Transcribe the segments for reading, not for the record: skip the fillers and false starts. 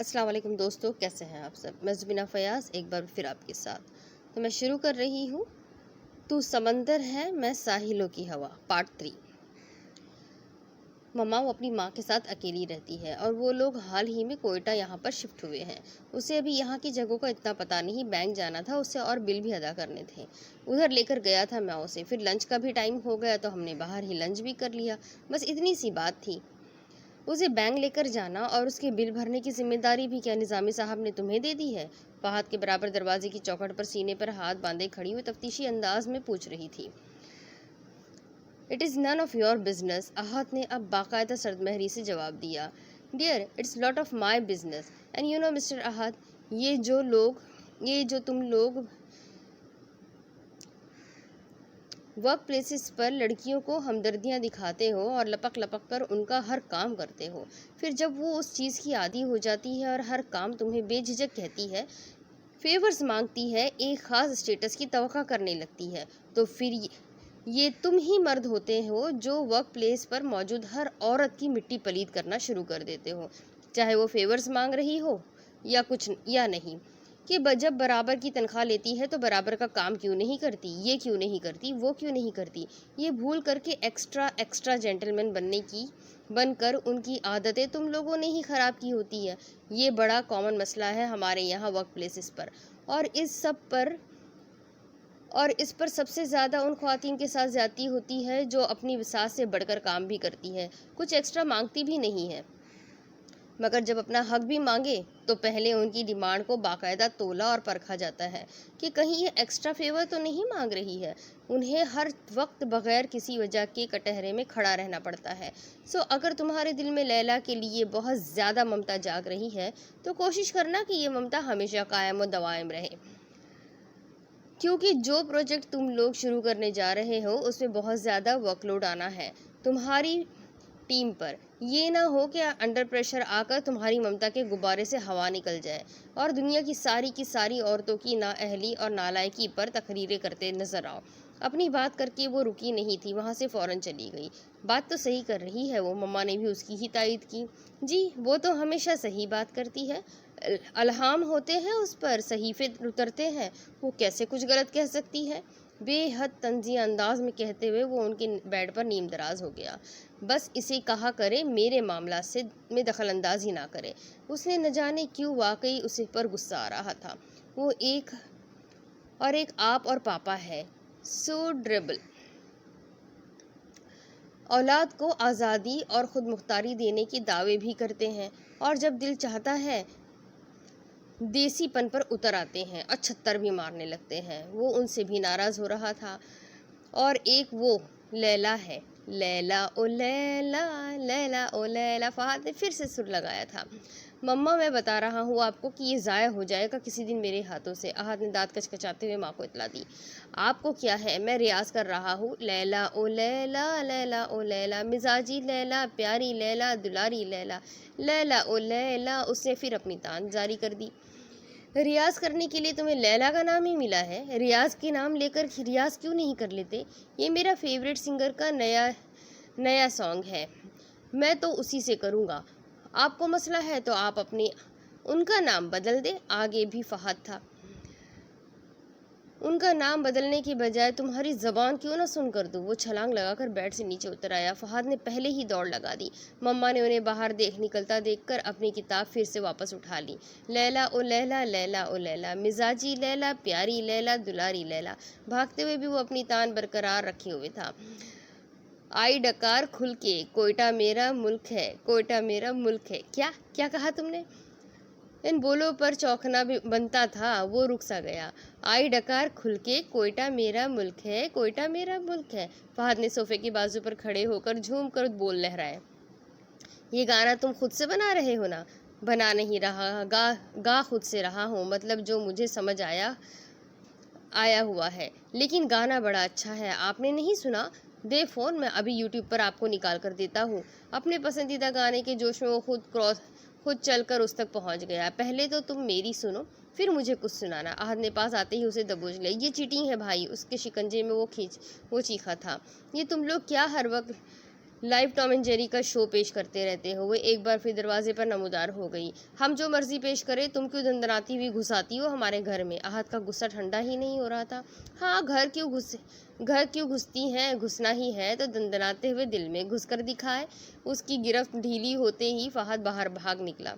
अस्सलाम वालेकुम दोस्तों, कैसे हैं आप सब। मैं ज़ुबीना फ़याज़ एक बार फिर आपके साथ। तो मैं शुरू कर रही हूँ। तू समंदर है, मैं साहिलों की हवा, पार्ट 3। मम्मा वो अपनी माँ के साथ अकेली रहती है और वो लोग हाल ही में कोयटा यहाँ पर शिफ्ट हुए हैं। उसे अभी यहाँ की जगहों का इतना पता नहीं, बैंक जाना था उसे और बिल भी अदा करने थे। उधर लेकर गया था मैं उसे, फिर लंच का भी टाइम हो गया तो हमने बाहर ही लंच भी कर लिया। बस इतनी सी बात थी। उसे बैंक लेकर जाना और उसके बिल भरने की जिम्मेदारी भी क्या निज़ामी साहब ने तुम्हें दे दी है? फहद के बराबर दरवाजे की चौखट पर सीने पर हाथ बांधे खड़ी हुई तफ्तीशी अंदाज में पूछ रही थी। It is none of your business, Ahad ने अब बाकायदा सर्दमहरी से जवाब दिया। Dear, it's lot of my business and you know mister Ahad, ये जो तुम लोग वर्क प्लेसेस पर लड़कियों को हमदर्दियाँ दिखाते हो और लपक लपक कर उनका हर काम करते हो, फिर जब वो उस चीज़ की आदी हो जाती है और हर काम तुम्हें बेझिझक कहती है, फेवर्स मांगती है, एक ख़ास स्टेटस की तवक्का करने लगती है, तो फिर ये तुम ही मर्द होते हो जो वर्क प्लेस पर मौजूद हर औरत की मिट्टी पलीद करना शुरू कर देते हो, चाहे वो फेवर्स मांग रही हो या कुछ या नहीं। कि जब बराबर की तनख्वाह लेती है तो बराबर का काम क्यों नहीं करती, ये क्यों नहीं करती, वो क्यों नहीं करती, ये भूल करके एक्स्ट्रा जेंटलमैन बनकर उनकी आदतें तुम लोगों ने ही ख़राब की होती है। ये बड़ा कॉमन मसला है हमारे यहाँ वर्क प्लेसेस पर, और इस पर सबसे ज़्यादा उन ख़वातीन के साथ ज़्यादती होती है जो अपनी विसात से बढ़कर काम भी करती है, कुछ एक्स्ट्रा मांगती भी नहीं है, मगर जब अपना हक भी मांगे तो पहले उनकी डिमांड को बाकायदा तोला और परखा जाता है कि कहीं ये एक्स्ट्रा फेवर तो नहीं मांग रही है। उन्हें हर वक्त बगैर किसी वजह के कटहरे में खड़ा रहना पड़ता है। सो अगर तुम्हारे दिल में लैला के लिए बहुत ज़्यादा ममता जाग रही है तो कोशिश करना कि ये ममता हमेशा कायम व दवायम रहे, क्योंकि जो प्रोजेक्ट तुम लोग शुरू करने जा रहे हो उसमें बहुत ज़्यादा वर्कलोड आना है तुम्हारी टीम पर। ये ना हो कि अंडर प्रेशर आकर तुम्हारी ममता के गुब्बारे से हवा निकल जाए और दुनिया की सारी औरतों की नाअहली और नालायकी पर तकरीरें करते नजर आओ। अपनी बात करके वो रुकी नहीं थी, वहाँ से फ़ौरन चली गई। बात तो सही कर रही है वो, मम्मा ने भी उसकी ही तायद की। जी, वो तो हमेशा सही बात करती है, अल्हाम होते हैं उस पर, सहीफे उतरते हैं, वो कैसे कुछ गलत कह सकती है। बेहद तंज़िया अंदाज में कहते हुए वो उनके बेड पर नीम दराज हो गया। बस इसे कहा करे मेरे मामला से में दखल अंदाजी ना करे। उसने न जाने क्यों वाकई उसे पर गुस्सा आ रहा था। वो एक आप और पापा है, सो ड्रिबल। औलाद को आज़ादी और ख़ुद मुख्तारी देने के दावे भी करते हैं और जब दिल चाहता है देसीपन पर उतर आते हैं और छत्तर भी मारने लगते हैं। वो उनसे भी नाराज़ हो रहा था। और एक वो लैला है, लैला ओ लैला, लैला ओ लैला, फहद ने फिर से सुर लगाया था। मम्मा, मैं बता रहा हूँ आपको कि ये ज़ाया हो जाएगा किसी दिन मेरे हाथों से, अहद ने दांत कचकचाते हुए माँ को इतला दी। आपको क्या है, मैं रियाज कर रहा हूँ। लैला ओ लैला, लैला ओ लैला, मिजाजी लैला, प्यारी लैला, दुलारी लैला, लैला ओ लैला। उसने फिर अपनी तान जारी कर दी। रियाज करने के लिए तुम्हें लैला का नाम ही मिला है, रियाज के नाम लेकर रियाज क्यों नहीं कर लेते? ये मेरा फेवरेट सिंगर का नया सॉन्ग है, मैं तो उसी से करूँगा। आपको मसला है तो आप अपने उनका नाम बदल दे। आगे भी फहद था। उनका नाम बदलने की बजाय तुम्हारी ज़बान क्यों ना सुन कर दूँ। वो छलांग लगाकर बेड से नीचे उतर आया। फहद ने पहले ही दौड़ लगा दी। मम्मा ने उन्हें बाहर निकलता देखकर अपनी किताब फिर से वापस उठा ली। लैला ओ लैला, लैला ओ लैला, मिजाजी लैला, प्यारी लैला, दुलारी लैला। भागते हुए भी वो अपनी तान बरकरार रखे हुए था। आई डकार खुल के, कोयटा मेरा मुल्क है, कोयटा मेरा मुल्क है। क्या क्या कहा तुमने? इन बोलों पर चौंकना भी बनता था। वो रुक सा गया। आई डकार खुल के, कोयटा मेरा मुल्क है, कोयटा मेरा मुल्क है। फहद ने सोफे की बाजू पर खड़े होकर झूम कर बोल लहराए। ये गाना तुम खुद से बना रहे हो ना? बना नहीं रहा, गा खुद से रहा हूँ, मतलब जो मुझे समझ आया हुआ है। लेकिन गाना बड़ा अच्छा है, आपने नहीं सुना? दे फ़ोन, मैं अभी यूट्यूब पर आपको निकाल कर देता हूँ। अपने पसंदीदा गाने के जोश में वो खुद चलकर उस तक पहुंच गया। पहले तो तुम मेरी सुनो, फिर मुझे कुछ सुनाना। अहद ने पास आते ही उसे दबोच लिया। ये चीटिंग है भाई, उसके शिकंजे में वो चीखा था। ये तुम लोग क्या हर वक्त लाइव टॉम एंड जेरी का शो पेश करते रहते हो। वो एक बार फिर दरवाजे पर नमूदार हो गई। हम जो मर्जी पेश करें, तुम क्यों दंदनाती हुई घुसाती हो हमारे घर में? आहत का गुस्सा ठंडा ही नहीं हो रहा था। हाँ, घर क्यों घुसती हैं? घुसना ही है तो दंदनाते हुए दिल में घुस कर दिखाए। उसकी गिरफ्त ढीली होते ही फहद बाहर भाग निकला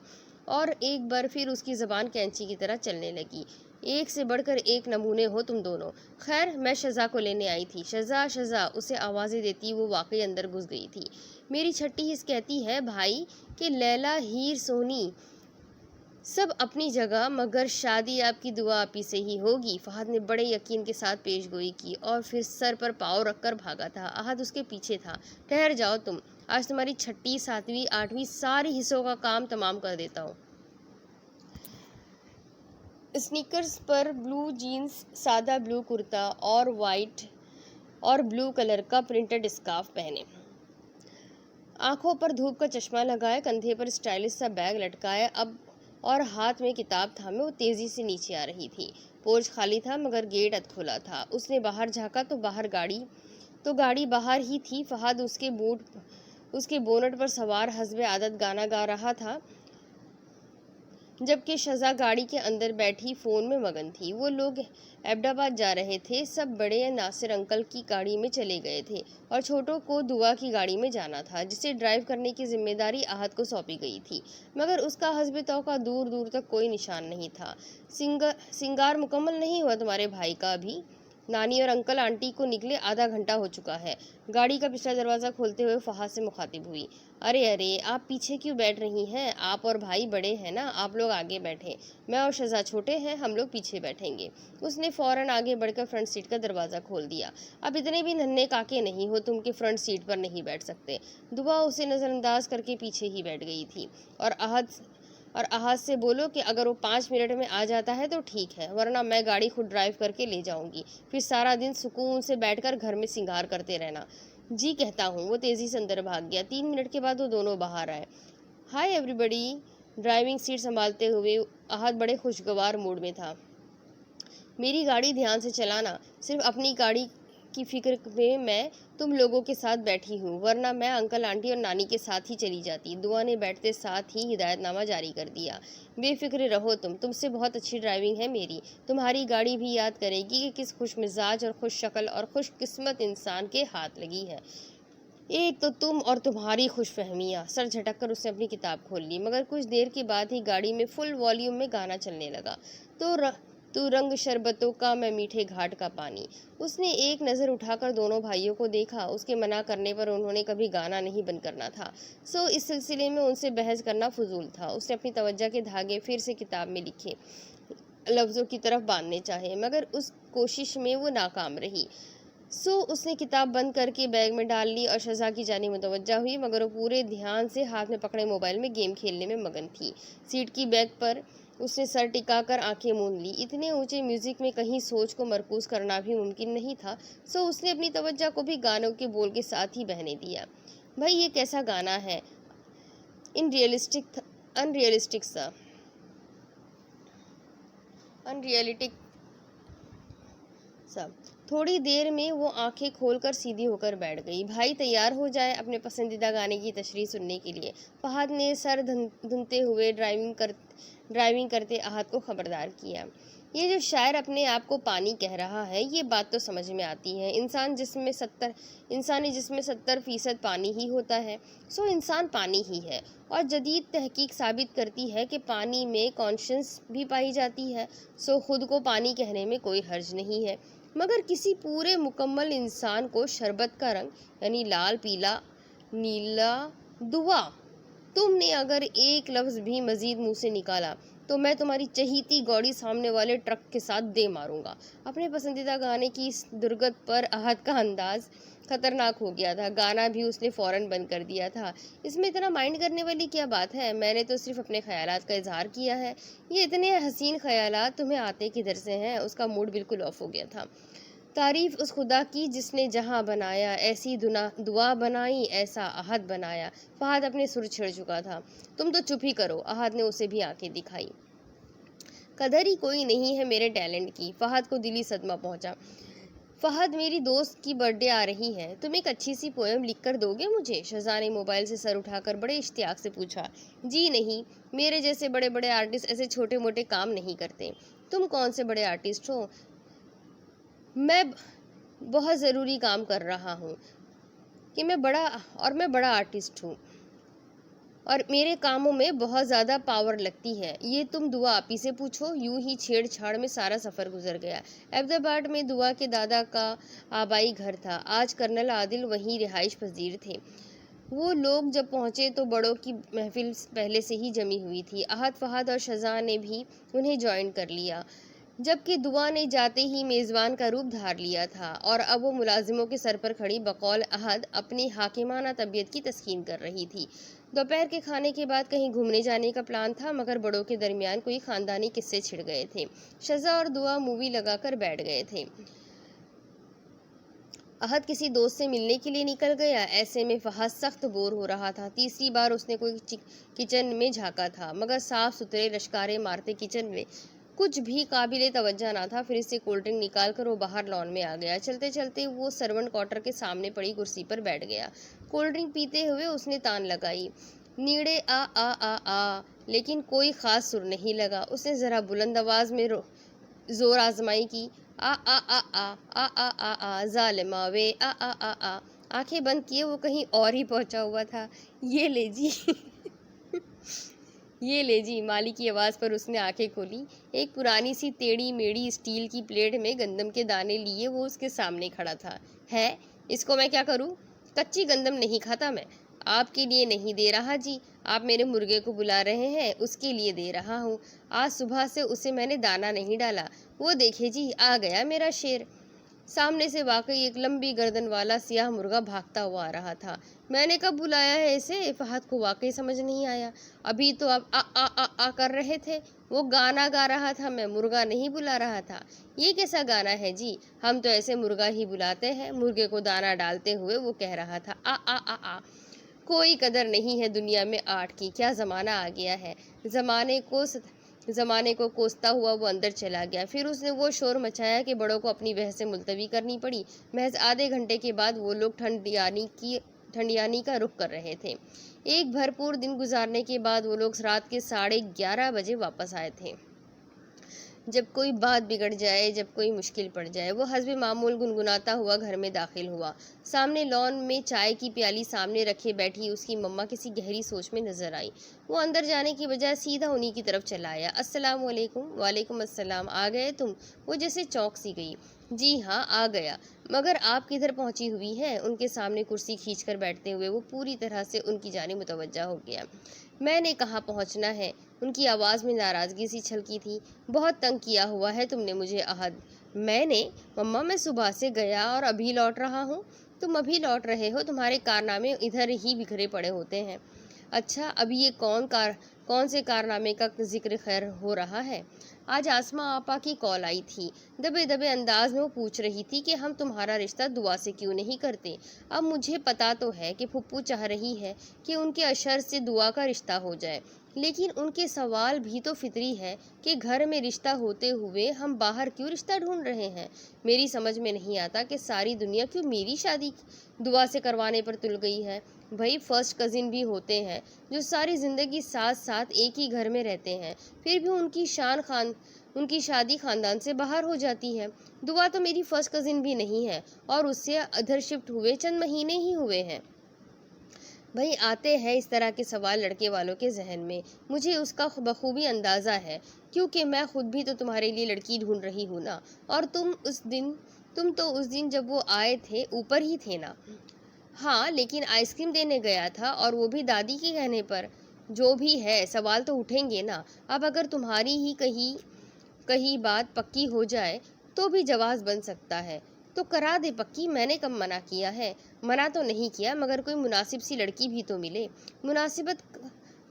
और एक बार फिर उसकी ज़बान कैंची की तरह चलने लगी। एक से बढ़कर एक नमूने हो तुम दोनों। खैर, मैं शज़ा को लेने आई थी। शज़ा, शज़ा, उसे आवाज़ें देती वो वाकई अंदर घुस गई थी। मेरी छठी हिस्स कहती है भाई कि लैला, हीर, सोनी सब अपनी जगह, मगर शादी आपकी दुआ आपी से ही होगी। फहद ने बड़े यकीन के साथ पेशगोई की और फिर सर पर पाँव रखकर भागा था। आहत उसके पीछे था। ठहर जाओ तुम, आज तुम्हारी छठी, सातवीं, आठवीं सारी हिस्सों का काम तमाम कर देता हूँ। स्नीकर्स पर ब्लू जीन्स, सादा ब्लू कुर्ता और वाइट और ब्लू कलर का प्रिंटेड स्कार्फ पहने, आंखों पर धूप का चश्मा लगाए, कंधे पर स्टाइलिश सा बैग लटकाए, अब और हाथ में किताब थामे वो तेजी से नीचे आ रही थी। पोर्च खाली था मगर गेट अधखुला था। उसने बाहर झांका तो गाड़ी बाहर ही थी। फहद उसके बोनट पर सवार हस्बे आदत गाना गा रहा था, जबकि शज़ा गाड़ी के अंदर बैठी फ़ोन में मगन थी। वो लोग एबटाबाद जा रहे थे। सब बड़े नासिर अंकल की गाड़ी में चले गए थे और छोटों को दुआ की गाड़ी में जाना था, जिसे ड्राइव करने की जिम्मेदारी आहत को सौंपी गई थी। मगर उसका हस्बे तौका दूर दूर तक कोई निशान नहीं था। सिंगार मुकम्मल नहीं हुआ तुम्हारे भाई का अभी? नानी और अंकल आंटी को निकले आधा घंटा हो चुका है। गाड़ी का पिछला दरवाज़ा खोलते हुए फहद से मुखातिब हुई। अरे अरे, आप पीछे क्यों बैठ रही हैं? आप और भाई बड़े हैं ना, आप लोग आगे बैठे, मैं और शज़ा छोटे हैं, हम लोग पीछे बैठेंगे। उसने फ़ौरन आगे बढ़कर फ्रंट सीट का दरवाज़ा खोल दिया। अब इतने भी नन्हे काके नहीं हो तुम कि फ्रंट सीट पर नहीं बैठ सकते। दुआ उसे नज़रअंदाज करके पीछे ही बैठ गई थी और आहत से बोलो कि अगर वो 5 मिनट में आ जाता है तो ठीक है, वरना मैं गाड़ी खुद ड्राइव करके ले जाऊंगी। फिर सारा दिन सुकून से बैठकर घर में सिंगार करते रहना। जी कहता हूँ। वो तेज़ी से अंदर भाग गया। 3 मिनट के बाद वो दोनों बाहर आए। हाय एवरीबडी। ड्राइविंग सीट संभालते हुए आहत बड़े खुशगवार मूड में था। मेरी गाड़ी ध्यान से चलाना, सिर्फ अपनी गाड़ी की फिक्र में मैं तुम लोगों के साथ बैठी हूँ, वरना मैं अंकल आंटी और नानी के साथ ही चली जाती। दुआ ने बैठते साथ ही हिदायतनामा जारी कर दिया। बेफिक्र रहो तुमसे बहुत अच्छी ड्राइविंग है मेरी। तुम्हारी गाड़ी भी याद करेगी कि किस खुश मिजाज और खुश शक्ल और खुश किस्मत इंसान के हाथ लगी है। एक तो तुम और तुम्हारी खुशफहमियाँ। सर झटक कर उसने अपनी किताब खोल ली, मगर कुछ देर के बाद ही गाड़ी में फुल वॉल्यूम में गाना चलने लगा। तू रंग शरबतों का, मैं मीठे घाट का पानी। उसने एक नज़र उठाकर दोनों भाइयों को देखा। उसके मना करने पर उन्होंने कभी गाना नहीं बंद करना था, सो इस सिलसिले में उनसे बहस करना फजूल था। उसने अपनी तवज्जो के धागे फिर से किताब में लिखे लफ्ज़ों की तरफ बांधने चाहे, मगर उस कोशिश में वो नाकाम रही। उसने किताब बंद करके बैग में डाल ली और शज़ा की जानिब मुतवज्जा हुई, मगर वो पूरे ध्यान से हाथ में पकड़े मोबाइल में गेम खेलने में मगन थी। सीट की बैग पर उसने सर टिकाकर आंखें मूंद ली। इतने ऊंचे म्यूजिक में कहीं सोच को मरकूज करना भी मुमकिन नहीं था, उसने अपनी तवज्जो को भी गानों के बोल के साथ ही बहने दिया। भाई, ये कैसा गाना है? अनरियलिस्टिक सा। थोड़ी देर में वो आंखें खोलकर सीधी होकर बैठ गई। भाई तैयार हो जाए अपने पसंदीदा गाने की तशरीह सुनने के लिए। फहद ने सर धुनते हुए ड्राइविंग करते आहत को खबरदार किया। ये जो शायर अपने आप को पानी कह रहा है, ये बात तो समझ में आती है। इंसानी जिस्म में 70% पानी ही होता है, इंसान पानी ही है। और जदीद तहकीक साबित करती है कि पानी में कॉन्शियस भी पाई जाती है, खुद को पानी कहने में कोई हर्ज नहीं है। मगर किसी पूरे मुकम्मल इंसान को शरबत का रंग, यानी लाल, पीला, नीला, दुआ, तुमने अगर एक लफ्ज़ भी मजीद मुंह से निकाला तो मैं तुम्हारी चहीती गौड़ी सामने वाले ट्रक के साथ दे मारूंगा। अपने पसंदीदा गाने की इस दुर्गत पर आहत का अंदाज खतरनाक हो गया था। गाना भी उसने फौरन बंद कर दिया था। इसमें इतना माइंड करने वाली क्या बात है? मैंने तो सिर्फ अपने ख्यालात का इजहार किया है। ये इतने हसीन ख्यालात तुम्हें आते किधर से हैं? उसका मूड बिल्कुल ऑफ हो गया था। तारीफ उस खुदा की जिसने जहां बनाया, ऐसी दुआ बनाई, ऐसा आहत बनाया। फहद अपने सुर छिड़ चुका था। तुम तो चुप ही करो। आहत ने उसे भी आंखें दिखाई। कदर ही कोई नहीं है मेरे टैलेंट की। फहद को दिली सदमा पहुंचा। फहद, मेरी दोस्त की बर्थडे आ रही है, तुम एक अच्छी सी पोएम लिख कर दोगे मुझे? शहज़ाद ने मोबाइल से सर उठाकर बड़े इश्तियाक से पूछा। जी नहीं, मेरे जैसे बड़े बड़े आर्टिस्ट ऐसे छोटे मोटे काम नहीं करते। तुम कौन से बड़े आर्टिस्ट हो? मैं बहुत ज़रूरी काम कर रहा हूँ कि मैं बड़ा आर्टिस्ट हूँ और मेरे कामों में बहुत ज़्यादा पावर लगती है। ये तुम दुआ आपी से पूछो। यूं ही छेड़छाड़ में सारा सफ़र गुजर गया। अहमदाबाद में दुआ के दादा का आबाई घर था। आज कर्नल आदिल वहीं रिहाइश पजीर थे। वो लोग जब पहुंचे तो बड़ों की महफिल पहले से ही जमी हुई थी। अहद, फहद और शहज़ाद ने भी उन्हें ज्वाइन कर लिया, जबकि दुआ ने जाते ही मेज़बान का रूप धार लिया था और अब वो मुलाजिमों के सर पर खड़ी बकौल अहद अपनी हाकिमाना तबीयत की तस्कीन कर रही थी। दोपहर के खाने के बाद कहीं घूमने जाने का प्लान था, मगर बड़ों के दरमियान कोई खानदानी किस्से छिड़ गए थे। शज़ा और दुआ मूवी लगाकर बैठ गए थे। अहद किसी दोस्त से मिलने के लिए निकल गया। ऐसे में फहद सख्त बोर हो रहा था। तीसरी बार उसने कोई किचन में झांका था, मगर साफ सुथरे लश्कारे मारते किचन में कुछ भी काबिले तवज्जो ना था। फिर से कोल्ड ड्रिंक निकाल कर वो बाहर लॉन में आ गया। चलते चलते वो सर्वेंट क्वार्टर के सामने पड़ी कुर्सी पर बैठ गया। कोल्ड ड्रिंक पीते हुए उसने तान लगाई, नीड़े आ आ आ आ, लेकिन कोई खास सुर नहीं लगा। उसने जरा बुलंद आवाज में जोर आजमाई की, आ आ आ आ आ आ आ आ जालिमा वे आ आ आ आ। आंखें बंद किए वो कहीं और ही पहुंचा हुआ था। ये ले जी ये ले जी। माली की आवाज़ पर उसने आंखें खोली। एक पुरानी सी टेढ़ी मेढ़ी स्टील की प्लेट में गंदम के दाने लिए वो उसके सामने खड़ा था। है, इसको मैं क्या करूं? कच्ची गंदम नहीं खाता मैं। आपके लिए नहीं दे रहा जी, आप मेरे मुर्गे को बुला रहे हैं, उसके लिए दे रहा हूँ। आज सुबह से उसे मैंने दाना नहीं डाला। वो देखे जी, आ गया मेरा शेर। सामने से वाकई एक लंबी गर्दन वाला सियाह मुर्गा भागता हुआ आ रहा था। मैंने कब बुलाया है इसे? फहद को वाकई समझ नहीं आया। अभी तो आप आ आ आ आ कर रहे थे। वो गाना गा रहा था, मैं मुर्गा नहीं बुला रहा था। ये कैसा गाना है जी? हम तो ऐसे मुर्गा ही बुलाते हैं। मुर्गे को दाना डालते हुए वो कह रहा था, आ आ आ आ। कोई कदर नहीं है दुनिया में आर्ट की। क्या ज़माना आ गया है। ज़माने को कोसता हुआ वो अंदर चला गया। फिर उसने वो शोर मचाया कि बड़ों को अपनी बहस से मुलतवी करनी पड़ी। महज आधे घंटे के बाद वो लोग ठंडियानी का रुख कर रहे थे। एक भरपूर दिन गुजारने के बाद वो लोग रात के 11:30 बजे वापस आए थे। जब कोई बात बिगड़ जाए, जब कोई मुश्किल पड़ जाए, वो हस्बे मामूल गुनगुनाता हुआ घर में दाखिल हुआ। सामने लॉन में चाय की प्याली सामने रखे बैठी उसकी मम्मा किसी गहरी सोच में नजर आई। वो अंदर जाने की बजाय सीधा उन्हीं की तरफ चला आया। अस्सलाम वालेकुम। वालेकुम अस्सलाम। आ गए तुम? वो जैसे चौंक सी गई। जी हाँ, आ गया, मगर आप किधर पहुंची हुई हैं? उनके सामने कुर्सी खींचकर बैठते हुए वो पूरी तरह से उनकी जानिब मुतवज्जा हो गया। मैंने कहाँ पहुंचना है? उनकी आवाज़ में नाराज़गी सी छलकी थी। बहुत तंग किया हुआ है तुमने मुझे अहद। मैंने? मम्मा, मैं सुबह से गया और अभी लौट रहा हूँ। तुम अभी लौट रहे हो? तुम्हारे कारनामे इधर ही बिखरे पड़े होते हैं। अच्छा, अभी ये कौन से कारनामे का जिक्र खैर हो रहा है? आज आसमा आपा की कॉल आई थी। दबे दबे अंदाज में वो पूछ रही थी कि हम तुम्हारा रिश्ता दुआ से क्यों नहीं करते। अब मुझे पता तो है कि फुप्पू चाह रही है कि उनके अशर से दुआ का रिश्ता हो जाए, लेकिन उनके सवाल भी तो फितरी है कि घर में रिश्ता होते हुए हम बाहर क्यों रिश्ता ढूंढ रहे हैं। मेरी समझ में नहीं आता कि सारी दुनिया क्यों मेरी शादी दुआ से करवाने पर तुल गई है। भाई, फर्स्ट कजिन भी होते हैं जो सारी ज़िंदगी साथ साथ एक ही घर में रहते हैं, फिर भी उनकी शादी खानदान से बाहर हो जाती है। दुआ तो मेरी फर्स्ट कजिन भी नहीं है और उससे अधर शिफ्ट हुए चंद महीने ही हुए हैं। भाई, आते हैं इस तरह के सवाल लड़के वालों के जहन में। मुझे उसका बखूबी अंदाज़ा है, क्योंकि मैं खुद भी तो तुम्हारे लिए लड़की ढूंढ रही हूँ ना। और तुम तो उस दिन जब वो आए थे ऊपर ही थे ना। हाँ, लेकिन आइसक्रीम देने गया था, और वो भी दादी के कहने पर। जो भी है, सवाल तो उठेंगे ना। अब अगर तुम्हारी ही कही बात पक्की हो जाए तो भी जवाब बन सकता है, तो करा दे पक्की। मैंने कब मना किया है? मना तो नहीं किया, मगर कोई मुनासिब सी लड़की भी तो मिले। मुनासिबत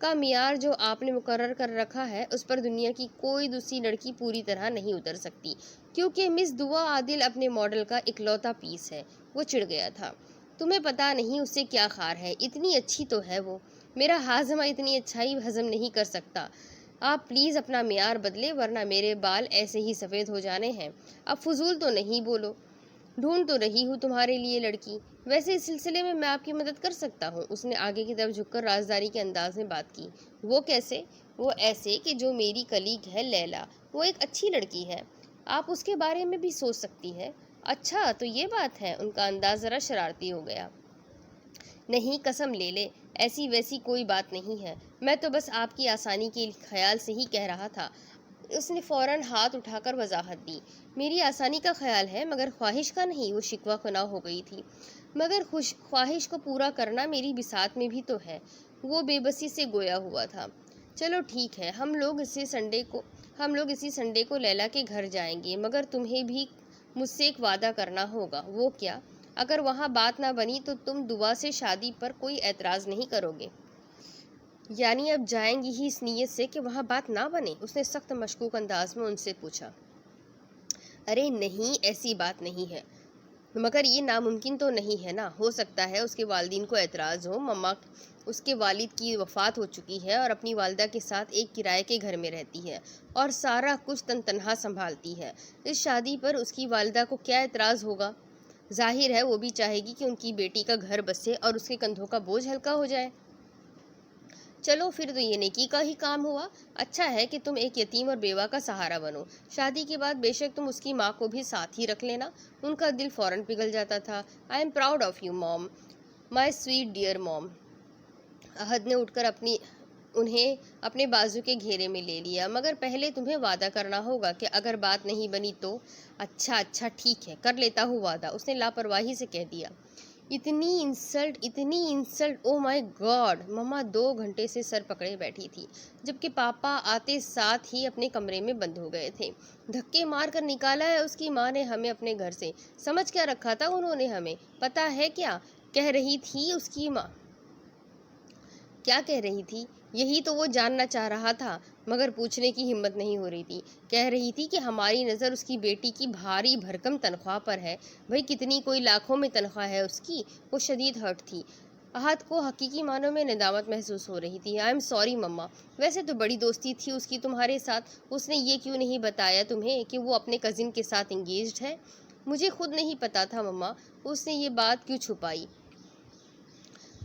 का मियार जो आपने मुकर्रर कर रखा है, उस पर दुनिया की कोई दूसरी लड़की पूरी तरह नहीं उतर सकती, क्योंकि मिस दुआ आदिल अपने मॉडल का इकलौता पीस है। वो चिढ़ गया था। तुम्हें पता नहीं उससे क्या खार है, इतनी अच्छी तो है वो। मेरा हाजमा इतनी अच्छाई हजम नहीं कर सकता। आप प्लीज़ अपना मियार बदले, वरना मेरे बाल ऐसे ही सफ़ेद हो जाने हैं। अब फजूल तो नहीं बोलो। ढूंढ تو रही हूँ तुम्हारे लिए लड़की। वैसे इस सिलसिले में मैं आपकी मदद कर सकता हूँ। उसने आगे की तरफ झुककर राजदारी के अंदाज में बात की। वो कैसे? वो ऐसे कि जो मेरी कलीग है लैला, वो एक अच्छी लड़की है, आप उसके बारे में भी सोच सकती है। अच्छा तो ये बात है। उनका अंदाज ज़रा शरारती हो गया। नहीं, कसम ले ले, ऐसी वैसी कोई बात नहीं है, मैं तो बस आपकी आसानी के ख्याल से ही कह रहा था। उसने फौरन हाथ उठाकर वजाहत दी। मेरी आसानी का ख्याल है मगर ख्वाहिश का नहीं। वो शिकवा खुना हो गई थी। मगर ख्वाहिश को पूरा करना मेरी बिसात में भी तो है। वो बेबसी से गोया हुआ था। चलो ठीक है, हम लोग इसी संडे को लैला के घर जाएंगे, मगर तुम्हें भी मुझसे एक वादा करना होगा। वो क्या? अगर वहाँ बात ना बनी तो तुम दुआ से शादी पर कोई एतराज़ नहीं करोगे? यानी अब जाएंगी ही इस नीयत से कि वहाँ बात ना बने? उसने सख्त मशकूक अंदाज में उनसे पूछा। अरे नहीं, ऐसी बात नहीं है, मगर ये नामुमकिन तो नहीं है ना। हो सकता है उसके वालिदैन को एतराज़ हो। मम्मा उसके वालिद की वफ़ात हो चुकी है और अपनी वालिदा के साथ एक किराए के घर में रहती है और सारा कुछ तनहा संभालती है। इस शादी पर उसकी वालिदा को क्या एतराज़ होगा? जाहिर है वो भी चाहेगी कि उनकी बेटी का घर बसे और उसके कंधों का बोझ हल्का हो जाए। चलो फिर तो ये नेकी का ही काम हुआ। अच्छा है कि तुम एक यतीम और बेवा का सहारा बनो। शादी के बाद बेशक तुम उसकी माँ को भी साथ ही रख लेना। उनका दिल फौरन पिघल जाता था। I am proud of you mom, my sweet dear mom. Ahad ने उठकर उन्हें अपने बाजू के घेरे में ले लिया। मगर पहले तुम्हें वादा करना होगा कि अगर बात नहीं बनी तो। अच्छा ठीक है, कर लेता हूँ वादा, उसने लापरवाही से कह दिया। इतनी इंसल्ट, ओ माय गॉड। मम्मा 2 घंटे से सर पकड़े बैठी थी, जबकि पापा आते साथ ही अपने कमरे में बंद हो गए थे। धक्के मार कर निकाला है उसकी माँ ने हमें अपने घर से। समझ क्या रखा था उन्होंने हमें? पता है क्या कह रही थी उसकी माँ? क्या कह रही थी? यही तो वो जानना चाह रहा था, मगर पूछने की हिम्मत नहीं हो रही थी। कह रही थी कि हमारी नज़र उसकी बेटी की भारी भरकम तनख्वाह पर है। भाई कितनी, कोई लाखों में तनख्वाह है उसकी। वो शदीद हर्ट थी। आहत को हकीकी मानों में नदामत महसूस हो रही थी। आई एम सॉरी मम्मा, वैसे तो बड़ी दोस्ती थी उसकी तुम्हारे साथ। उसने ये क्यों नहीं बताया तुम्हें कि वो अपने कज़िन के साथ इंगेज्ड है? मुझे खुद नहीं पता था मम्मा, उसने ये बात क्यों छुपाई?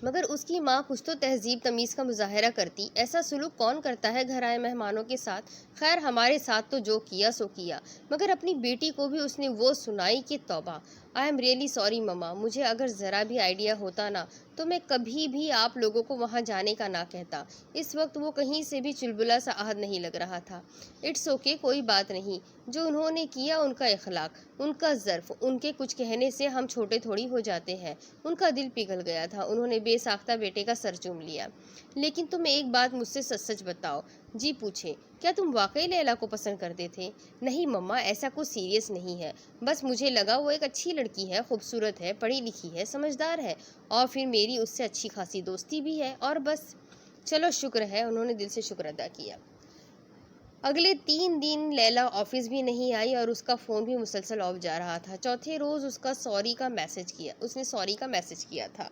मगर उसकी माँ कुछ तो तहजीब तमीज़ का मुजाहरा करती। ऐसा सुलूक कौन करता है घर आए मेहमानों के साथ? खैर हमारे साथ तो जो किया सो किया, मगर अपनी बेटी को भी उसने वो सुनाई कि तौबा। आई एम रियली सॉरी मम्मा, मुझे अगर ज़रा भी आइडिया होता ना तो मैं कभी भी आप लोगों को वहाँ जाने का ना कहता। इस वक्त वो कहीं से भी चुलबुला सा आहद नहीं लग रहा था। इट्स ओके, कोई बात नहीं। जो उन्होंने किया, उनका इखलाक, उनका ज़र्फ़, उनके कुछ कहने से हम छोटे थोड़ी हो जाते हैं। उनका दिल पिघल गया था। उन्होंने बेसाख्ता बेटे का सर चूम लिया। लेकिन तुम एक बात मुझसे सच सच बताओ। जी पूछे, क्या तुम वाकई लैला को पसंद करते थे? नहीं मम्मा, ऐसा कुछ सीरियस नहीं है, बस मुझे लगा वो एक अच्छी लड़की है, खूबसूरत है, पढ़ी लिखी है, समझदार है, और फिर मेरी उससे अच्छी खासी दोस्ती भी है, और बस। चलो शुक्र है। उन्होंने दिल से शुक्र अदा किया। अगले 3 दिन लैला ऑफिस भी नहीं आई और उसका फ़ोन भी मुसलसल ऑफ जा रहा था। चौथे रोज़ उसने सॉरी का मैसेज किया था।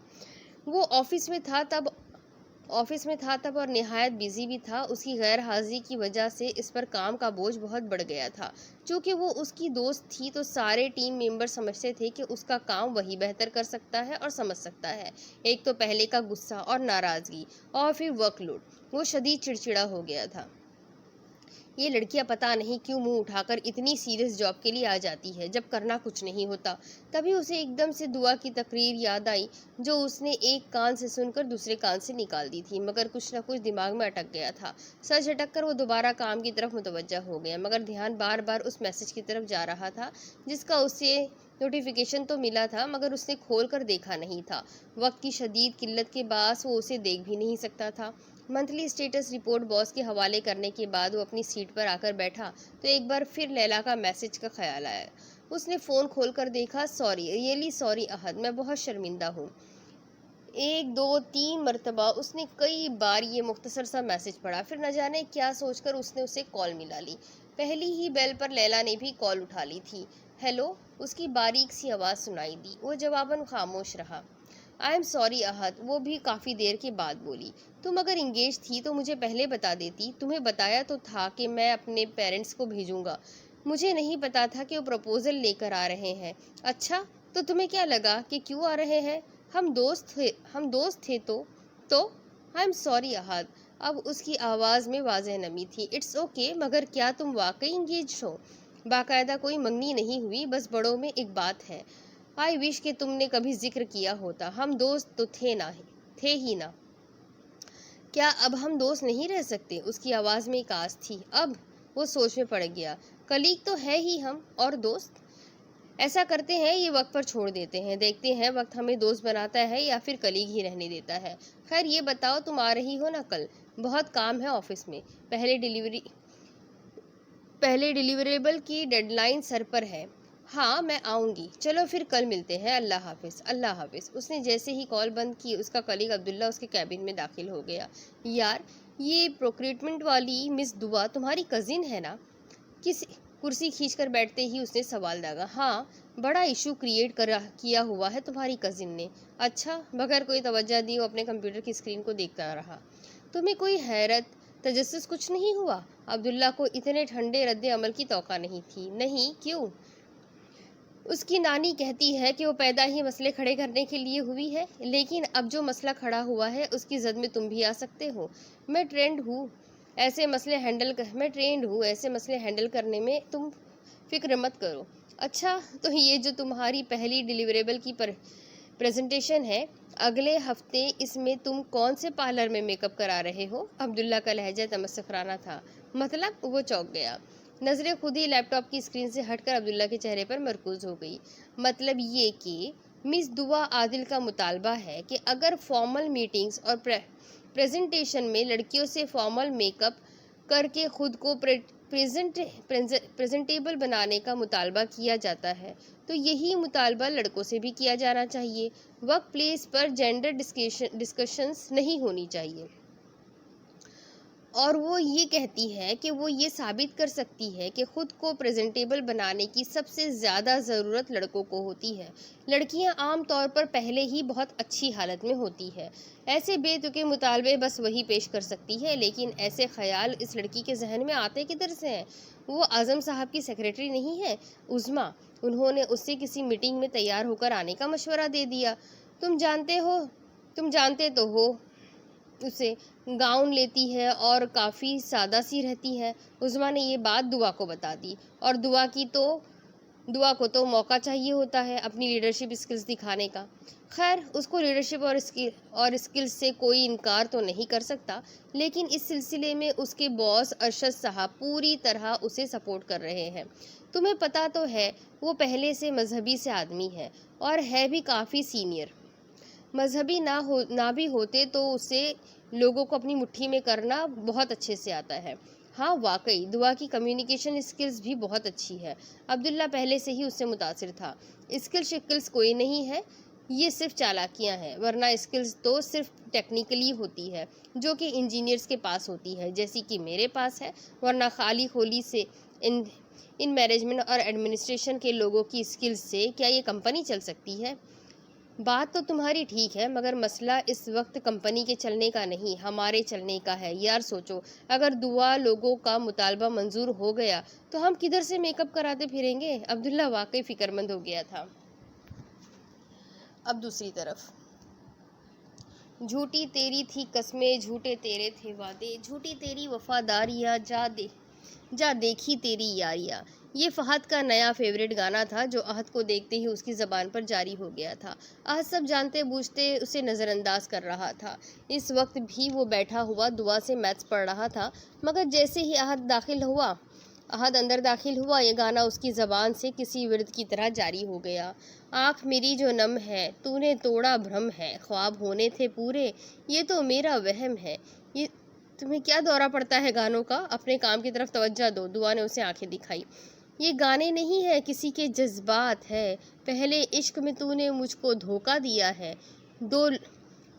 वो ऑफिस में था तब और निहायत बिजी भी था। उसकी गैर हाजिरी की वजह से इस पर काम का बोझ बहुत बढ़ गया था। चूँकि वो उसकी दोस्त थी तो सारे टीम मेंबर समझते थे कि उसका काम वही बेहतर कर सकता है और समझ सकता है। एक तो पहले का गुस्सा और नाराज़गी, और फिर वर्कलोड। वो शदीद चिड़चिड़ा हो गया था। ये लड़कियां पता नहीं क्यों मुंह उठाकर इतनी सीरियस जॉब के लिए आ जाती है जब करना कुछ नहीं होता। तभी उसे एकदम से दुआ की तकरीर याद आई, जो उसने एक कान से सुनकर दूसरे कान से निकाल दी थी, मगर कुछ न कुछ दिमाग में अटक गया था। सर झटक कर वो दोबारा काम की तरफ मुतवज्जा हो गया, मगर ध्यान बार बार उस मैसेज की तरफ जा रहा था जिसका उसे नोटिफिकेशन तो मिला था, मगर उसने खोल कर देखा नहीं था। वक्त की शदीद किल्लत के बास वो उसे देख भी नहीं सकता था। मंथली स्टेटस रिपोर्ट बॉस के हवाले करने के बाद वो अपनी सीट पर आकर बैठा तो एक बार फिर लैला का मैसेज का ख्याल आया। उसने फ़ोन खोल कर देखा। सॉरी, रियली सॉरी अहद, मैं बहुत शर्मिंदा हूँ। 1 2 3 मरतबा उसने कई बार ये मुख्तसर सा मैसेज पढ़ा, फिर न जाने क्या सोचकर उसने उसे कॉल मिला ली। पहली ही बेल पर लैला ने भी कॉल उठा ली थी। हेलो, उसकी बारीक सी आवाज़ सुनाई दी। वो जवाबन खामोश रहा। आई एम सॉरी अहद, वो भी काफ़ी देर के बाद बोली। तुम अगर इंगेज थी तो मुझे पहले बता देती। तुम्हें बताया तो था कि मैं अपने पेरेंट्स को भेजूंगा। مجھے نہیں پتا تھا کہ وہ پروپوزل لے کر آ رہے ہیں۔ اچھا، تو تمہیں کیا لگا کہ کیوں آ رہے ہیں؟ ہم دوست تھے تو آئی ایم سوری احد۔ اب اس کی آواز میں واضح نمی تھی۔ اٹس اوکے، مگر کیا تم واقعی انگیجڈ ہو؟ باقاعدہ کوئی منگنی نہیں ہوئی، بس بڑوں میں ایک بات ہے۔ آئی وش کہ تم نے کبھی ذکر کیا ہوتا۔ ہم دوست تو تھے ہی نا۔ کیا اب ہم دوست نہیں رہ سکتے؟ اس کی آواز میں ایک آس تھی۔ اب وہ سوچ میں پڑ گیا۔ کلیگ تو ہے ہی ہم، اور دوست؟ ایسا کرتے ہیں، یہ وقت پر چھوڑ دیتے ہیں، دیکھتے ہیں وقت ہمیں دوست بناتا ہے یا پھر کلیگ ہی رہنے دیتا ہے۔ خیر یہ بتاؤ، تم آ رہی ہو نا کل؟ بہت کام ہے آفس میں، پہلے ڈیلیوریبل کی ڈیڈ لائن سر پر ہے۔ ہاں میں آؤں گی۔ چلو پھر کل ملتے ہیں، اللہ حافظ۔ اللہ حافظ۔ اس نے جیسے ہی کال بند کی، اس کا کلیگ عبداللہ اس کے کیبن میں داخل ہو گیا۔ یار، یہ پروکریٹمنٹ والی مس دعا تمہاری کزن ہے نا؟ کرسی کھینچ کر بیٹھتے ہی اس نے سوال داغا۔ ہاں، بڑا ایشو کریٹ کیا ہوا ہے تمہاری کزن نے۔ اچھا، بغیر کوئی توجہ دی وہ اپنے کمپیوٹر کی اسکرین کو دیکھتا رہا۔ تمہیں کوئی حیرت تجسس کچھ نہیں ہوا؟ عبداللہ کو اتنے ٹھنڈے رد عمل کی توقع نہیں تھی۔ نہیں، کیوں؟ اس کی نانی کہتی ہے کہ وہ پیدا ہی مسئلے کھڑے کرنے کے لیے ہوئی ہے، لیکن اب جو مسئلہ کھڑا ہوا ہے اس کی زد میں تم بھی آ سکتے ہو۔ میں ٹرینڈ ہوں ایسے مسئلے ہینڈل کرنے میں، تم فکر مت کرو۔ اچھا، تو یہ جو تمہاری پہلی ڈیلیوریبل کی پریزنٹیشن ہے اگلے ہفتے، اس میں تم کون سے پارلر میں میک اپ کرا رہے ہو؟ عبداللہ کا لہجہ تمسخرانہ تھا۔ مطلب؟ وہ چونک گیا۔ نظریں خود ہی لیپ ٹاپ کی اسکرین سے ہٹ کر عبداللہ کے چہرے پر مرکوز ہو گئی۔ مطلب یہ کہ مس دعا عادل کا مطالبہ ہے کہ اگر فارمل میٹنگز اور پریزنٹیشن میں لڑکیوں سے فارمل میک اپ کر کے خود کو پریزنٹیبل بنانے کا مطالبہ کیا جاتا ہے تو یہی مطالبہ لڑکوں سے بھی کیا جانا چاہیے۔ ورک پلیس پر جینڈر ڈسکشنز نہیں ہونی چاہیے۔ اور وہ یہ کہتی ہے کہ وہ یہ ثابت کر سکتی ہے کہ خود کو پریزنٹیبل بنانے کی سب سے زیادہ ضرورت لڑکوں کو ہوتی ہے۔ لڑکیاں عام طور پر پہلے ہی بہت اچھی حالت میں ہوتی ہے۔ ایسے بے تکے مطالبے بس وہی پیش کر سکتی ہے، لیکن ایسے خیال اس لڑکی کے ذہن میں آتے کدھر سے ہیں؟ وہ اعظم صاحب کی سیکریٹری نہیں ہے، عظمیٰ۔ انہوں نے اس سے کسی میٹنگ میں تیار ہو کر آنے کا مشورہ دے دیا۔ تم جانتے تو ہو اسے، گاؤن لیتی ہے اور کافی سادہ سی رہتی ہے۔ عظمیٰ نے یہ بات دعا کو بتا دی۔ اور دعا کو تو موقع چاہیے ہوتا ہے اپنی لیڈرشپ اسکلز دکھانے کا۔ خیر، اس کو لیڈرشپ اور اسکلز سے کوئی انکار تو نہیں کر سکتا، لیکن اس سلسلے میں اس کے باس ارشد صاحب پوری طرح اسے سپورٹ کر رہے ہیں۔ تمہیں پتہ تو ہے وہ پہلے سے مذہبی سے آدمی ہے، اور ہے بھی کافی سینئر۔ مذہبی نہ بھی ہوتے تو اسے لوگوں کو اپنی مٹھی میں کرنا بہت اچھے سے آتا ہے۔ ہاں واقعی، دعا کی کمیونیکیشن اسکلز بھی بہت اچھی ہے۔ عبداللہ پہلے سے ہی اس سے متاثر تھا۔ اسکلز کوئی نہیں ہے، یہ صرف چالاکیاں ہیں، ورنہ اسکلز تو صرف ٹیکنیکلی ہوتی ہے، جو کہ انجینئرز کے پاس ہوتی ہے، جیسی کہ میرے پاس ہے، ورنہ خالی خولی سے ان مینجمنٹ اور ایڈمنسٹریشن کے لوگوں کی اسکلز سے کیا یہ کمپنی چل سکتی ہے؟ بات تو تمہاری ٹھیک ہے، مگر مسئلہ اس وقت کمپنی کے چلنے کا نہیں، ہمارے چلنے کا ہے۔ یار سوچو، اگر دعا لوگوں کا مطالبہ منظور ہو گیا تو ہم کدھر سے میک اپ کراتے پھریں گے؟ عبداللہ واقعی فکر مند ہو گیا تھا۔ اب دوسری طرف، جھوٹی تیری تھی قسمیں، جھوٹے تیرے تھے وعدے، جھوٹی تیری وفاداریاں، جا دیکھی تیری یاریاں۔ یہ فہد کا نیا فیورٹ گانا تھا جو احد کو دیکھتے ہی اس کی زبان پر جاری ہو گیا تھا۔ احد سب جانتے بوجھتے اسے نظر انداز کر رہا تھا۔ اس وقت بھی وہ بیٹھا ہوا دعا سے میتھس پڑھ رہا تھا، مگر جیسے ہی احد اندر داخل ہوا، یہ گانا اس کی زبان سے کسی ورد کی طرح جاری ہو گیا۔ آنکھ میری جو نم ہے، تو نے توڑا بھرم ہے، خواب ہونے تھے پورے، یہ تو میرا وہم ہے۔ یہ تمہیں کیا دورہ پڑتا ہے گانوں کا؟ اپنے کام کی طرف توجہ دو، دعا نے اسے آنکھیں دکھائی۔ یہ گانے نہیں ہے، کسی کے جذبات ہے۔ پہلے عشق میں تو نے مجھ کو دھوکہ دیا ہے،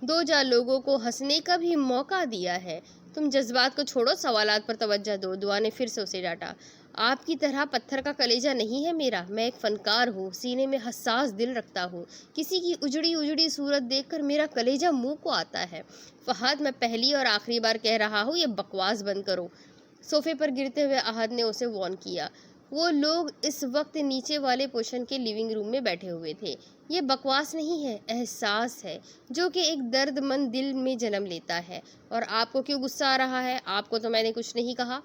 دو جا لوگوں کو ہنسنے کا بھی موقع دیا ہے۔ تم جذبات کو چھوڑو، سوالات پر توجہ دو، دعا نے پھر سے اسے ڈانٹا۔ آپ کی طرح پتھر کا کلیجہ نہیں ہے میرا، میں ایک فنکار ہوں، سینے میں حساس دل رکھتا ہوں۔ کسی کی اجڑی صورت دیکھ کر میرا کلیجہ منہ کو آتا ہے۔ فہد، میں پہلی اور آخری بار کہہ رہا ہوں، یہ بکواس بند کرو۔ صوفے پر گرتے ہوئے احد نے اسے وارن کیا۔ وہ لوگ اس وقت نیچے والے پوشن کے لیونگ روم میں بیٹھے ہوئے تھے۔ یہ بکواس نہیں ہے، احساس ہے جو کہ ایک درد مند دل میں جنم لیتا ہے۔ اور آپ کو کیوں غصہ آ رہا ہے؟ آپ کو تو میں نے کچھ نہیں کہا۔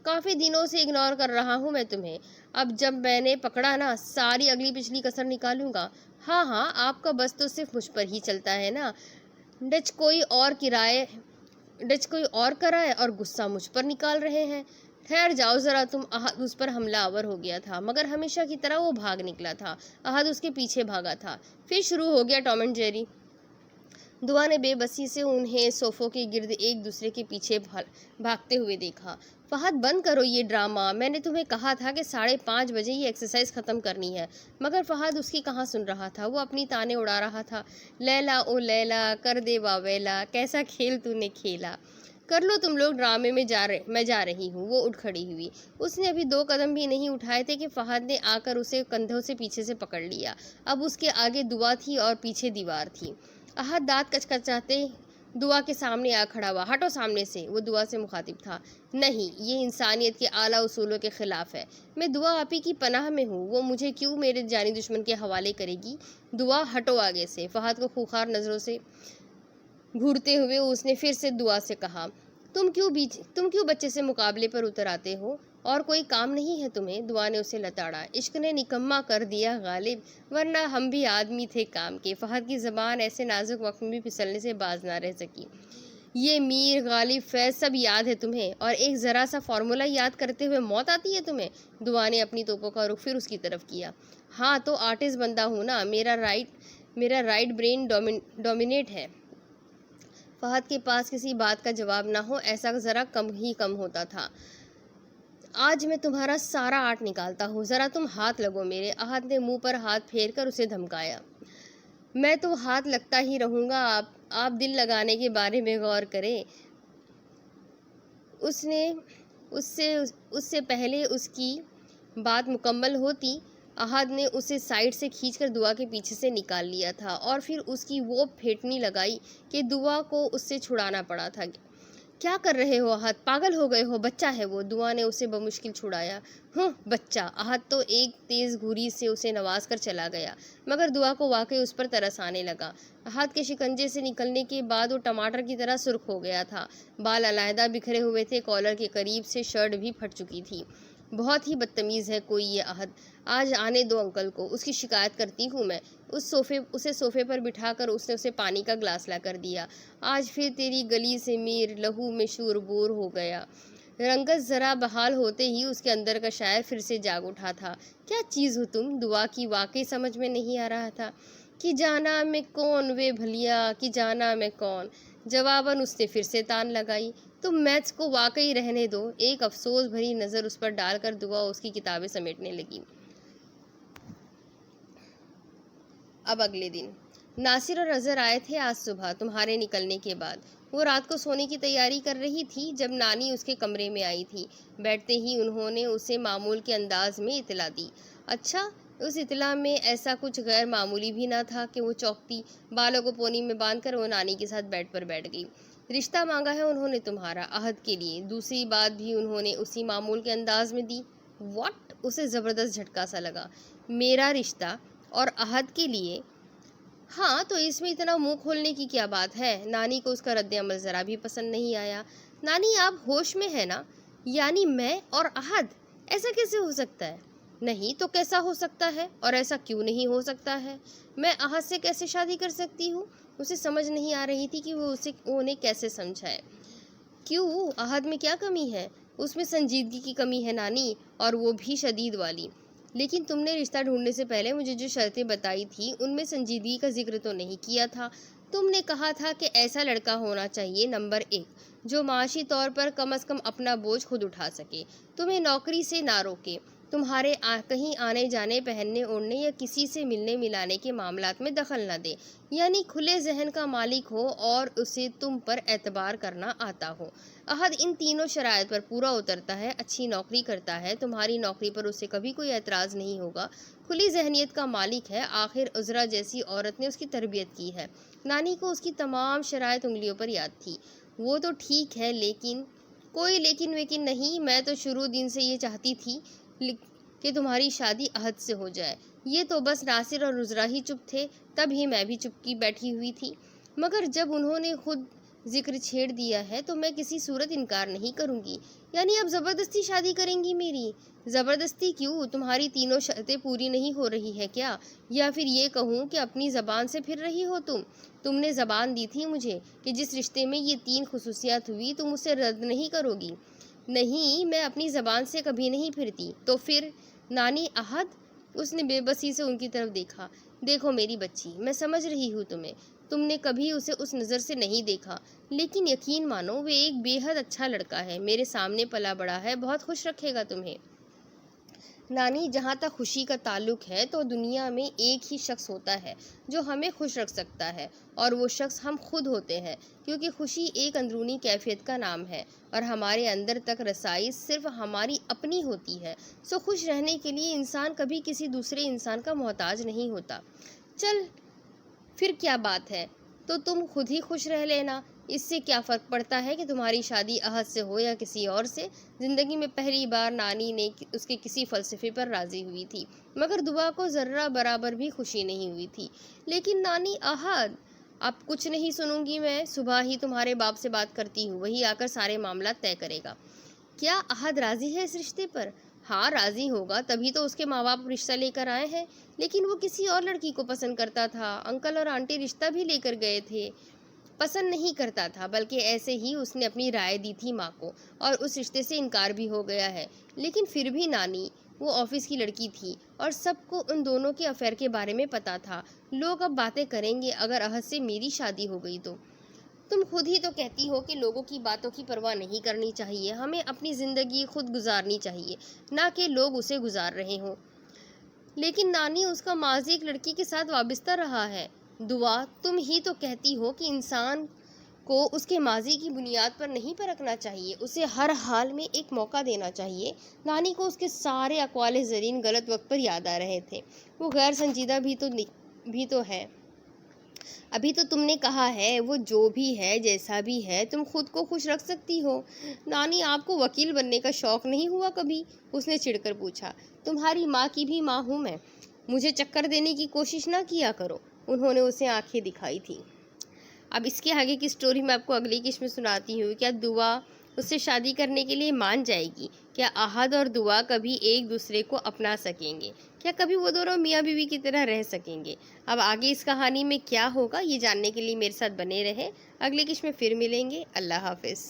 کافی دنوں سے اگنور کر رہا ہوں میں تمہیں، اب جب میں نے پکڑا نا، ساری اگلی پچھلی کسر نکالوں گا۔ ہاں، آپ کا بس تو صرف مجھ پر ہی چلتا ہے نا، ڈچ کوئی اور کرائے اور غصہ مجھ پر نکال رہے ہیں۔ ٹھہر جاؤ ذرا تم۔ احد اس پر حملہ آور ہو گیا تھا، مگر ہمیشہ کی طرح وہ بھاگ نکلا تھا۔ احد اس کے پیچھے بھاگا تھا۔ پھر شروع ہو گیا ٹام اینڈ جیری۔ دعا نے بے بسی سے انہیں صوفوں کے گرد ایک دوسرے کے پیچھے بھاگتے ہوئے دیکھا۔ فہد بند کرو یہ ڈرامہ، میں نے تمہیں کہا تھا کہ 5:30 بجے یہ ایکسرسائز ختم کرنی ہے۔ مگر فہد اس کی کہاں سن رہا تھا، وہ اپنی تانے اڑا رہا تھا۔ لیلا او لیلا کر دے واویلا، کیسا کھیل تو نے کھیلا۔ کر لو تم لوگ ڈرامے میں، میں جا رہی ہوں۔ وہ اٹھ کھڑی ہوئی۔ اس نے ابھی 2 قدم بھی نہیں اٹھائے تھے کہ فہد نے آ کر اسے کندھوں سے پیچھے سے پکڑ لیا۔ اب اس کے آگے دعا تھی اور پیچھے دیوار تھی۔ احد دانت کچکچاتے دعا کے سامنے آ کھڑا ہوا۔ ہٹو سامنے سے، وہ دعا سے مخاطب تھا۔ نہیں، یہ انسانیت کے اعلیٰ اصولوں کے خلاف ہے۔ میں دعا آپی کی پناہ میں ہوں، وہ مجھے کیوں میرے جانی دشمن کے حوالے کرے گی؟ دعا ہٹو آگے سے۔ فہد کو خوخار نظروں سے گھورتے ہوئے اس نے پھر سے دعا سے کہا، تم کیوں بچے سے مقابلے پر اتر آتے ہو؟ اور کوئی کام نہیں ہے تمہیں؟ دعا نے اسے لتاڑا۔ عشق نے نکما کر دیا غالب، ورنہ ہم بھی آدمی تھے کام کے۔ فہد کی زبان ایسے نازک وقت میں بھی پھسلنے سے باز نہ رہ سکی۔ یہ میر، غالب، فیض سب یاد ہے تمہیں، اور ایک ذرا سا فارمولہ یاد کرتے ہوئے موت آتی ہے تمہیں؟ دعا نے اپنی توپوں کا رخ پھر اس کی طرف کیا۔ ہاں تو آرٹسٹ بندہ ہوں نا، میرا رائٹ برین ڈومینیٹ ہے۔ فہد کے پاس کسی بات کا جواب نہ ہو، ایسا ذرا کم ہوتا تھا۔ آج میں تمہارا سارا آرٹ نکالتا ہوں، ذرا تم ہاتھ لگو میرے۔ احد نے منہ پر ہاتھ پھیر کر اسے دھمکایا۔ میں تو ہاتھ لگتا ہی رہوں گا، آپ دل لگانے کے بارے میں غور کریں۔ اس سے پہلے اس کی بات مکمل ہوتی، احد نے اسے سائڈ سے کھینچ کر دعا کے پیچھے سے نکال لیا تھا، اور پھر اس کی وہ پھیٹنی لگائی کہ دعا کو اس سے چھڑانا پڑا تھا۔ کیا کر رہے ہو احد؟ پاگل ہو گئے ہو؟ بچہ ہے وہ۔ دعا نے اسے بمشکل چھڑایا۔ بچہ؟ احد تو ایک تیز گھوری سے اسے نواز کر چلا گیا، مگر دعا کو واقعی اس پر ترس آنے لگا۔ احد کے شکنجے سے نکلنے کے بعد وہ ٹماٹر کی طرح سرخ ہو گیا تھا۔ بال علیحدہ بکھرے ہوئے تھے، کالر کے قریب سے شرٹ بھی پھٹ چکی تھی۔ بہت ہی بدتمیز ہے کوئی یہ احد۔ آج آنے دو انکل کو، اس کی شکایت کرتی ہوں میں۔ اسے صوفے پر بٹھا کر اس نے اسے پانی کا گلاس لا کر دیا۔ آج پھر تیری گلی سے میر لہو میں شوربور ہو گیا۔ رنگت ذرا بحال ہوتے ہی اس کے اندر کا شاعر پھر سے جاگ اٹھا تھا۔ کیا چیز ہو تم؟ دعا کی واقعی سمجھ میں نہیں آ رہا تھا کہ جانا میں کون وے بھلیا، کہ جانا میں کون۔ جواباً اس نے پھر سے تان لگائی، تم میتھس کو واقعی رہنے دو۔ ایک افسوس بھری نظر اس پر ڈال کر دعا اس کی کتابیں سمیٹنے لگی۔ اب اگلے دن ناصر اور اظہر آئے تھے آج صبح تمہارے نکلنے کے بعد۔ وہ رات کو سونے کی تیاری کر رہی تھی جب نانی اس کے کمرے میں آئی تھی۔ بیٹھتے ہی انہوں نے اسے معمول کے انداز میں اطلاع دی۔ اچھا، اس اطلاع میں ایسا کچھ غیر معمولی بھی نہ تھا کہ وہ چونکتی۔ بالوں کو پونی میں باندھ کر وہ نانی کے ساتھ بیڈ پر بیٹھ گئی۔ رشتہ مانگا ہے انہوں نے تمہارا، احد کے لیے۔ دوسری بات بھی انہوں نے اسی معمول کے انداز میں دی۔ واٹ؟ اسے زبردست جھٹکا سا لگا۔ میرا رشتہ اور احد کے لیے؟ ہاں تو اس میں اتنا منہ کھولنے کی کیا بات ہے؟ نانی کو اس کا رد عمل ذرا بھی پسند نہیں آیا۔ نانی آپ ہوش میں ہیں نا؟ یعنی میں اور احد؟ ایسا کیسے ہو سکتا ہے؟ نہیں تو کیسا ہو سکتا ہے؟ اور ایسا کیوں نہیں ہو سکتا ہے؟ میں احد سے کیسے شادی کر سکتی ہوں؟ اسے سمجھ نہیں آ رہی تھی کہ وہ انہیں کیسے سمجھائے۔ کیوں؟ احد میں کیا کمی ہے؟ اس میں سنجیدگی کی کمی ہے نانی، اور وہ بھی شدید والی۔ لیکن تم نے رشتہ ڈھونڈنے سے پہلے مجھے جو شرطیں بتائی تھیں ان میں سنجیدگی کا ذکر تو نہیں کیا تھا۔ تم نے کہا تھا کہ ایسا لڑکا ہونا چاہیے، نمبر 1، جو معاشی طور پر کم از کم اپنا بوجھ خود اٹھا سکے، تمہیں نوکری سے نہ روکے، تمہارے کہیں آنے جانے، پہننے اوڑھنے یا کسی سے ملنے ملانے کے معاملات میں دخل نہ دے، یعنی کھلے ذہن کا مالک ہو اور اسے تم پر اعتبار کرنا آتا ہو۔ احد ان تینوں شرائط پر پورا اترتا ہے، اچھی نوکری کرتا ہے، تمہاری نوکری پر اسے کبھی کوئی اعتراض نہیں ہوگا، کھلی ذہنیت کا مالک ہے، آخر عذرا جیسی عورت نے اس کی تربیت کی ہے۔ نانی کو اس کی تمام شرائط انگلیوں پر یاد تھی۔ وہ تو ٹھیک ہے، لیکن کوئی لیکن ویکن نہیں، میں تو شروع دن سے یہ چاہتی تھی کہ تمہاری شادی احد سے ہو جائے۔ یہ تو بس ناصر اور عذرا ہی چپ تھے، تب ہی میں بھی چپ کی بیٹھی ہوئی تھی، مگر جب انہوں نے خود ذکر چھیڑ دیا ہے تو میں کسی صورت انکار نہیں کروں گی۔ یعنی اب زبردستی شادی کریں گی میری؟ زبردستی کیوں؟ تمہاری تینوں شرطیں پوری نہیں ہو رہی ہے کیا؟ یا پھر یہ کہوں کہ اپنی زبان سے پھر رہی ہو تم نے زبان دی تھی مجھے کہ جس رشتے میں یہ 3 خصوصیات ہوئی تم اسے رد نہیں کرو گی۔ نہیں، میں اپنی زبان سے کبھی نہیں پھرتی۔ تو پھر نانی عہد؟ اس نے بے بسی سے ان کی طرف دیکھا۔ دیکھو میری بچی، میں سمجھ رہی ہوں تم نے کبھی اسے اس نظر سے نہیں دیکھا، لیکن یقین مانو وہ ایک بے حد اچھا لڑکا ہے، میرے سامنے پلا بڑا ہے، بہت خوش رکھے گا تمہیں۔ نانی، جہاں تک خوشی کا تعلق ہے تو دنیا میں ایک ہی شخص ہوتا ہے جو ہمیں خوش رکھ سکتا ہے، اور وہ شخص ہم خود ہوتے ہیں، کیونکہ خوشی ایک اندرونی کیفیت کا نام ہے اور ہمارے اندر تک رسائی صرف ہماری اپنی ہوتی ہے۔ خوش رہنے کے لیے انسان کبھی کسی دوسرے انسان کا محتاج نہیں ہوتا۔ چل پھر کیا بات ہے، تو تم خود ہی خوش رہ لینا، اس سے کیا فرق پڑتا ہے کہ تمہاری شادی عہد سے ہو یا کسی اور سے۔ زندگی میں پہلی بار نانی نے اس کے کسی فلسفے پر راضی ہوئی تھی، مگر دعا کو ذرہ برابر بھی خوشی نہیں ہوئی تھی۔ لیکن نانی عہد، اب کچھ نہیں سنوں گی میں، صبح ہی تمہارے باپ سے بات کرتی ہوں، وہی آ کر سارے معاملات طے کرے گا۔ کیا عہد راضی ہے اس رشتے پر؟ ہاں راضی ہوگا، تبھی تو اس کے ماں باپ رشتہ لے کر آئے ہیں، لیکن وہ کسی اور لڑکی کو پسند کرتا تھا، انکل اور آنٹی رشتہ بھی لے کر گئے تھے، پسند نہیں کرتا تھا، بلکہ ایسے ہی اس نے اپنی رائے دی تھی ماں کو، اور اس رشتے سے انکار بھی ہو گیا ہے۔ لیکن پھر بھی نانی، وہ آفس کی لڑکی تھی اور سب کو ان دونوں کے افیئر کے بارے میں پتا تھا۔ لوگ اب باتیں کریں گے اگر عہد سے میری شادی ہو گئی تو۔ تم خود ہی تو کہتی ہو کہ لوگوں کی باتوں کی پرواہ نہیں کرنی چاہیے، ہمیں اپنی زندگی خود گزارنی چاہیے، نہ کہ لوگ اسے گزار رہے ہوں۔ لیکن نانی، اس کا ماضی ایک لڑکی کے ساتھ وابستہ رہا ہے۔ دعا، تم ہی تو کہتی ہو کہ انسان کو اس کے ماضی کی بنیاد پر نہیں پرکھنا چاہیے، اسے ہر حال میں ایک موقع دینا چاہیے۔ نانی کو اس کے سارے اقوال زرین غلط وقت پر یاد آ رہے تھے۔ وہ غیر سنجیدہ بھی تو ہے۔ ابھی تو تم نے کہا ہے وہ جو بھی ہے جیسا بھی ہے تم خود کو خوش رکھ سکتی ہو۔ نانی، آپ کو وکیل بننے کا شوق نہیں ہوا کبھی؟ اس نے چڑ کر پوچھا۔ تمہاری ماں کی بھی ماں ہوں میں، مجھے چکر دینے کی کوشش نہ کیا کرو، انہوں نے اسے آنکھیں دکھائی تھی۔ اب اس کے آگے کی سٹوری میں آپ کو اگلی قسط میں سناتی ہوں۔ کیا دعا اس سے شادی کرنے کے لیے مان جائے گی؟ کیا عہد اور دعا کبھی ایک دوسرے کو اپنا سکیں گے؟ کیا کبھی وہ دونوں میاں بیوی کی طرح رہ سکیں گے؟ اب آگے اس کہانی میں کیا ہوگا یہ جاننے کے لیے میرے ساتھ بنے رہے۔ اگلی قسط میں پھر ملیں گے۔ اللہ حافظ۔